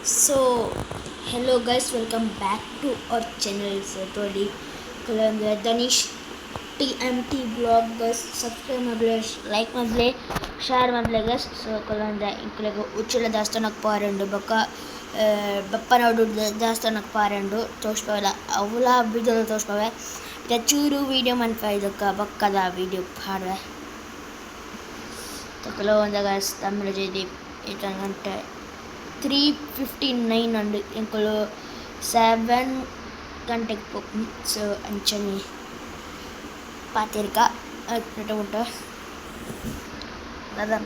So, hello guys, welcome back to our channel. So, today, ಕೆಲವೊಂದು Dhanish TMT blog ಗಸ್ subscribe ಮಾಡಲೇ like ಮಾಡಲೇ share ಮಾಡಲೇ ಗಸ್ so ಕೆಲವೊಂದು ಇಂಕಲೆಗು ಉಚ್ಚಲ ದೇವಸ್ಥಾನಕ್ಕೆ ಪಾರಂಡು ಬಪ್ಪನೋಡು ದೇವಸ್ಥಾನಕ್ಕೆ ಪಾರಂಡು ತೋರಿಸ್ತಾವಲ್ಲ ಅವಲ ವೀಡಿಯೋ ತೋರಿಸ್ತಾವೆ ಚೂರು ವೀಡಿಯೋ ಮಾಡ್ತಾ ಇದಕ್ಕೆ ಬಕ್ಕದ ವೀಡಿಯೋ ಹಾಡುವೆ ಕೆಲವೊಂದು ಗಸ್ ತಮಿಳು ಜಯದೀಪ್ 8 ಗಂಟೆ 3:59 అండి ఇంకలు 7 గంటకి పోతుంది సో అంచని పాతిరిక అట్ట దాదా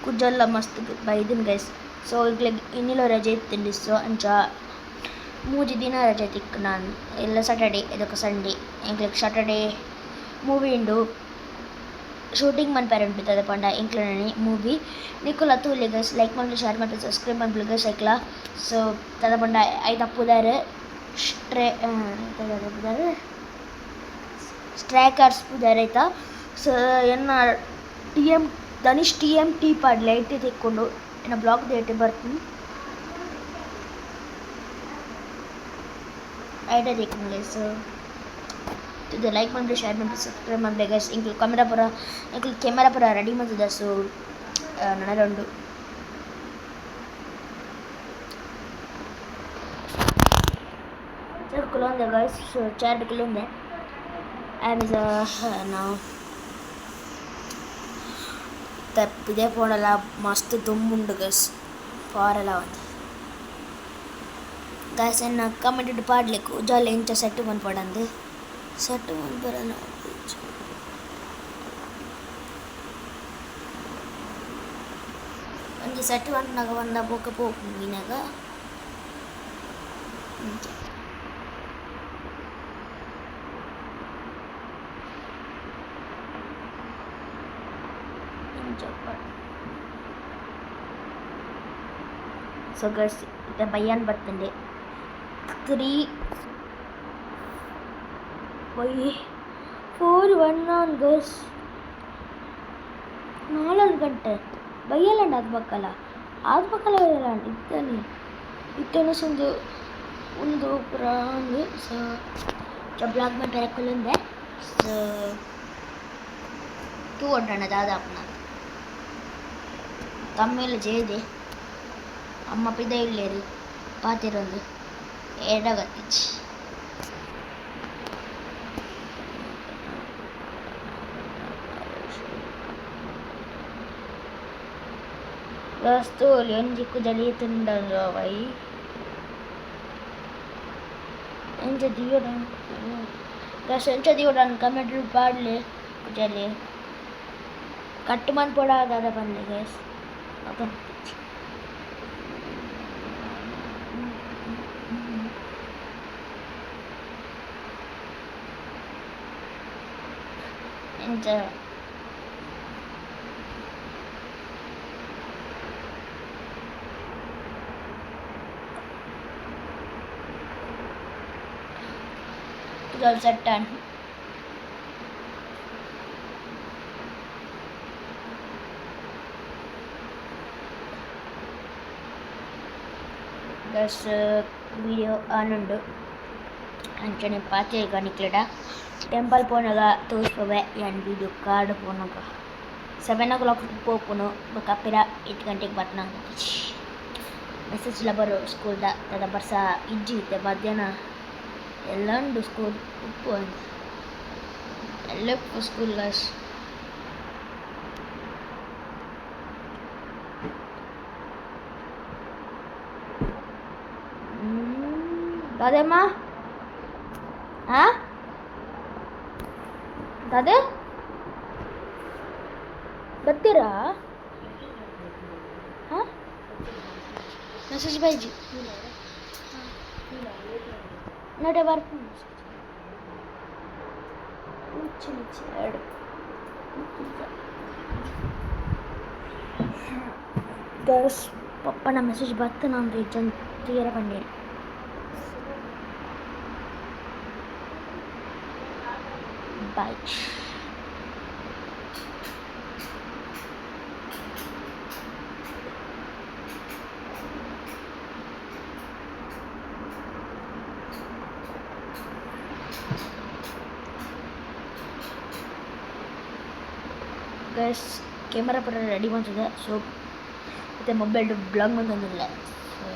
ಕುಜ್ಜಲ್ಲ ಮಸ್ತ್ ಬೈದಿನ ಗೈಸ್ ಸೊ ಈಗ ಇನ್ನಿలో ರಜೆ ಇತ್ತಿಂಡಿ ಸೊ ಅಂಚ 3 ದಿನ ರಜೆ ತಿಕ್ಕು ನಾನು ಎಲ್ಲ ಸಾಟರ್ಡೆ ಇದಕ್ಕೆ ಸಂಡೇ ಇಂಗ್ಲಿಕ್ ಸಾಟರ್ಡೆ ಮೂವಿ ಉಂಡು ಶೂಟಿಂಗ್ మన పేరెంట్ బితద పండ ఇంక్లనని మూవీ నికుల తూలి గైస్ లైక్ ಮಾಡಿ ಶೇರ್ ಮಾಡಿ ಸಬ್ಸ್ಕ್ರೈಬ್ ಮಾಡಿ ಗೈಸ್ ಐಕ್ಲ ಸೊ ತದ పంಡ ಐದ ಪುದಾರೆ ಸ್ಟ್ರೈಕರ್ಸ್ ಪುದಾರೆ ಐತ ಸೊ ಎನ್ನ ಟಿಎಂ ಧನಿಷ್ TMT ಪಾಡ್ ಲೈಟ್ ತೆಕ್ಕೊಂಡು ಎನ್ನ ಬ್ಲಾಗ್ ದೇಟೆ ಬರ್ತೀನಿ ಐಡ ತೆಕ್ಕೊಂಡು ಗೈಸ್ ಇದು ಲೈಕ್ ಮಾಡಿ ಶೇರ್ ಮಾಡಿ ಸಬ್ಸ್ಕ್ರೈಬ್ ಮಾಡಿ ಗೈಸ್ ಇಂಕ್ಲು ಕ್ಯಾಮೆರಾ ಪೂರ ರೆಡಿ ಮಾಡಿದ ಸೊ ನನಗೊಂಡು ಕೆಲವೊಂದು ಗೈಸ್ ಚಾರ್ಟ್ ಕೆಲವೊಂದೆ ನಾವು ತಪ್ಪಿದೆ ಪೋಡಲ್ಲ ಮಸ್ತ್ ತುಂಬುಂಡು ಗೈಸ್ ಪಾರಲ್ಲ ಒಂದು ಗೈಸ್ ಎನ್ನ ಕಮೆಂಟ್ ಪಾಡ್ಲಿಕ್ಕು ಜಾಲಿ ಎಂಚ ಸೆಟ್ ಬಂದು ಪಡಂದು ಸೆಟ್ ಬಂದು ಬರೋಣ ಒಂದು ಸೆಟ್ ಬಂದಾಗ ಒಂದ ಬೊಕ್ಕ ಪೋನಾಗ ಸೊ ಗೈಸ್ ಈಗ ಬಯ್ಯಾನ್ ಬರ್ತಂಡೆ 3:41 ಆನ್ ಗೈಸ್ 4 ಗಂಟೆ ಬಯ್ಯಲ್ಲಂడి ಆದ್ಬೇಕಲ್ಲ ಇದ್ದಾನೆ ಇತ್ತೇನೋ ಒಂದು ಪ್ರಾಣಿ ಸೊ ಬ್ಲಾಗ್ में పెరకలుందే సో టూ ఉంటాను దాదాపు నాకు తమిళ చేది అమ్మ పిద ఇల్లేరు పాతిరొంದು ఏడగತ್ತಿಚ್ಚಿ Gastul yan jiku jadi tendang gawai. Yang jadi orang. Gas yang jadi orang kami dulu padle jadi. Katuman pola ada pandai guys. Apa? Enjoy. Done. That's video anundo anchane paate ga nikleda temple ponaga tospove yan video card ponaga 7 o'clock pokuno bakapira 8 ಗಂಟೆಗೆ ಬಟ್ನ message ಲಬರು school the ಬರ್ಸ ಇಜ್ಜಿ ಇತ್ತೆ ಮಧ್ಯಾಹ್ನ ಎಲ್ಲ ಉಂಟು school ಉಪ್ಪು ಅಂತ ಎಲ್ಲ ಉಪ್ಪು ಸ್ಕೂಲ್ ಗೈಸ್ दादेम्मा हाँ दादे ಬರ್ತೀರಾ ಹಾಂ ಮೆಸೇಜ್ ಬೈಜಿ ನಡೆ ಬರ್ತೀನಿ ಎರಡು ಗೈಸ್ ಪಪ್ಪನ ಮೆಸೇಜ್ ಬರ್ತು ನಾನು ರೀಚನ್ ಕ್ಲಿಯರ್ ಬಂದಿಲ್ಲ ಬಾಯ್ ಗೈಸ್ ಕ್ಯಾಮರಾ ಪರ ರೆಡಿ ಮಾಡ್ತದೆ ಸೊ ಮತ್ತು ಮೊಬೈಲ್ ಬ್ಲಾಗ್ ಬಂದಿಲ್ಲ ಸೊ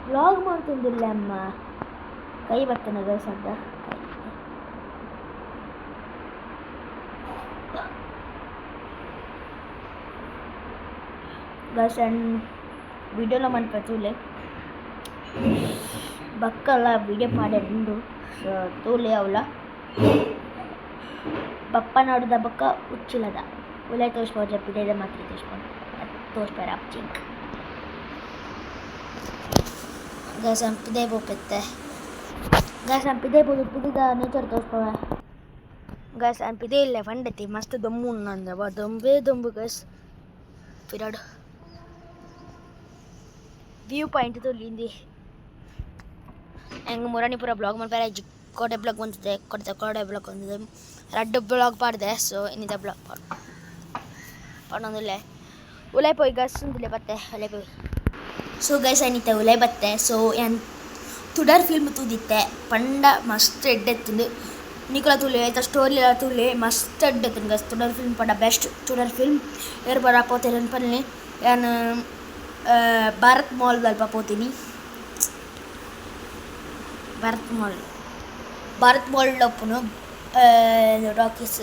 ಬ್ಲಾಗ್ ಮಾಡ್ತಿದ್ದಿಲ್ಲ ಅಮ್ಮ ಕೈ ಬರ್ತೇನೆ ಗೈಸ್ ಅಂತ ಗೈಸ್ ಅಂಡ್ వీడియోలో మన ప్రతులే బక్కల వీడియో పాడాడు సో తూలే అవులా ಬಪ್ಪನಾಡು ದಬ್ಬಕ್ಕ ಹುಚ್ಚಿಲ್ಲದ ಉಲೆ ತೋರಿಸ್ಬೋದು ಜಪ್ಪಿದೆ ಮಾತ್ರ ತೋರಿಸ್ಬೇಡ ಚಿಂಕ್ ಗೈಸ್ ಅಂಪಿದೆ ಬೋಪೆತ್ತೆ ಗೈಸ್ ಅಂಪಿದೆ ಬೋದು ಉಪ್ಪಿದ ನೇಚರ್ ತೋರಿಸ್ಕೋವೆ ಗೈಸ್ ಅಂಪಿದೆ ಇಲ್ಲ ಫಂಡೈತಿ ಮಸ್ತ್ ದೊಂಬು ನಂದವ ದೊಂಬು ಗೈಸ್ ಪಿರಾಡು ವ್ಯೂ ಪಾಯಿಂಟ್ ತೋಲಿಂದಿ ಹೆಂಗೆ ಮುರಾಣಿಪುರ ಬ್ಲಾಗ್ ಮಾಡ್ತಾರೆ ಕೋಟೆ ಬ್ಲಾಗ್ ಬಂದಿದೆ ಕೋಟೆ ಬ್ಲಾಗ್ ಬಂದಿದೆ ரெண்டு ಬ್ಲಾಗ್ ಪಾಡಿದೆ ಸೊ ಇನ್ನಿದೆ ಬ್ಲಾಗ್ ಪಾಡೋದಿಲ್ಲ ಉಲೈ ಪೋಯ್ ಗಸ್ ಅಂತಿಲ್ಲ ಬತ್ತೆ ಉಲೈ ಪೋಯ್ ಸೊ ಗೈಸ್ ಏನಿತ್ತೆ ಉಲೈ ಬತ್ತೆ ಸೊ ಏನು ತುಡರ್ ಫಿಲ್ಮ್ ತೂದಿತ್ತೆ ಪಂಡ ಮಸ್ತ್ ಎಡ್ಡೆತ್ತಿಂದು ನಿಖಲ ತುಲೆ ಆಯ್ತಾ ಸ್ಟೋರಿ ಎಲ್ಲ ತುಲೆ ಮಸ್ತ್ ಎಡ್ಡೆತ್ತಿನ ಗಸ್ ತುಡರ್ ಫಿಲ್ಮ್ ಪಂಡ ಬೆಸ್ಟ್ ತುಡರ್ ಫಿಲ್ಮ್ ಏರ್ ಬರ ಪೋತೇನೆ ಪನ್ನೆ ಏನು ಭಾರತ್ ಮಾಲ್ ಅಲ್ಪ పోತೀನಿ ಭಾರತ್ ಮಾಲ್ ಒಪ್ಪನು ಟಾಕೀಸ್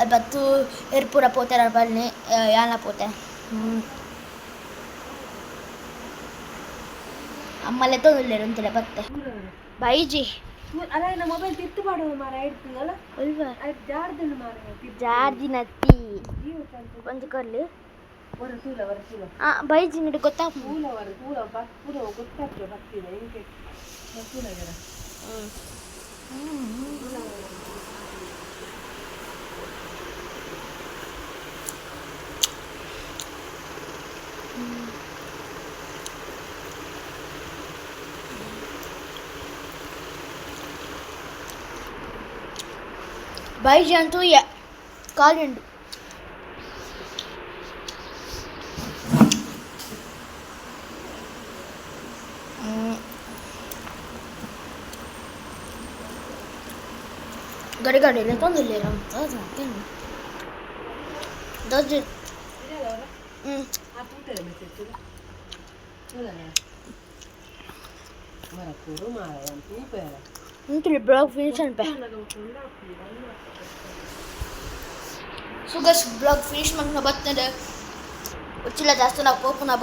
ಅಲ್ಪತ್ತು ಏರ್ಪುರ పోతారు ಅಲ್ಪನೆ ಯಾನ పోతే ಅಮ್ಮಲೆ ತೊಂದಿಲ್ಲೇರು ಅಂತಿಲ್ಲ ಬತ್ತೆ ಬೈಜಿ ಅಲ್ಲ ನಮ್ಮ ಮೊಬೈಲ್ ತಿತ್ತು ಮಾಡುವ ಮಾರ ಇಡ್ತೀನಲ್ಲ ಅಲ್ವಾ ಜಾರ್ದಿನ ಮಾರ ಜಾರ್ದಿನತ್ತಿ ಒಂದು ಕೊರ್ಲಿ ಬೈಜಿ ನೋಡಿ ಗೊತ್ತಾ ಗೊತ್ತಾಗ್ತದೆ ಬರ್ತಿದೆ ಹೆಂಗೆ ಬೈಜಿ ಅಂತೂ ಕಾಲಿಂಡು ಗಡಿ le ತೊಂದಿಲ್ಲ ಅಂತ ದೊಡ್ಡ ಇಂಟ್ರಿ ಬ್ಲಾಗ್ ಫಿನಿಶ್ ಅನ್ಪೆ ಸುಗಸ್ ಬ್ಲಾಗ್ ಫಿನಿಶ್ ಮಾಡ್ಕೊಂಡು ಬರ್ತದೆ ಉಚ್ಚಿಲ್ಲ ಜಾಸ್ತಿ ನಾವು ಪೋಪುನ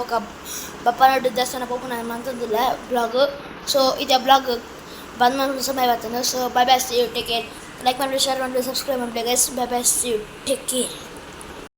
ಬಪ್ಪ ನಾಡು ಜಾಸ್ತಿ ನಾವು ಪೋಪುನ ಅಂತಂದಿಲ್ಲ ಬ್ಲಾಗ್ ಸೊ ಇದೇ ಬ್ಲಾಗ್ ಬಂದ್ ಮಾಡೋ ಸಮಯ ಬರ್ತದೆ so bye bye see you take care like my share and subscribe my guys bye bye see you take care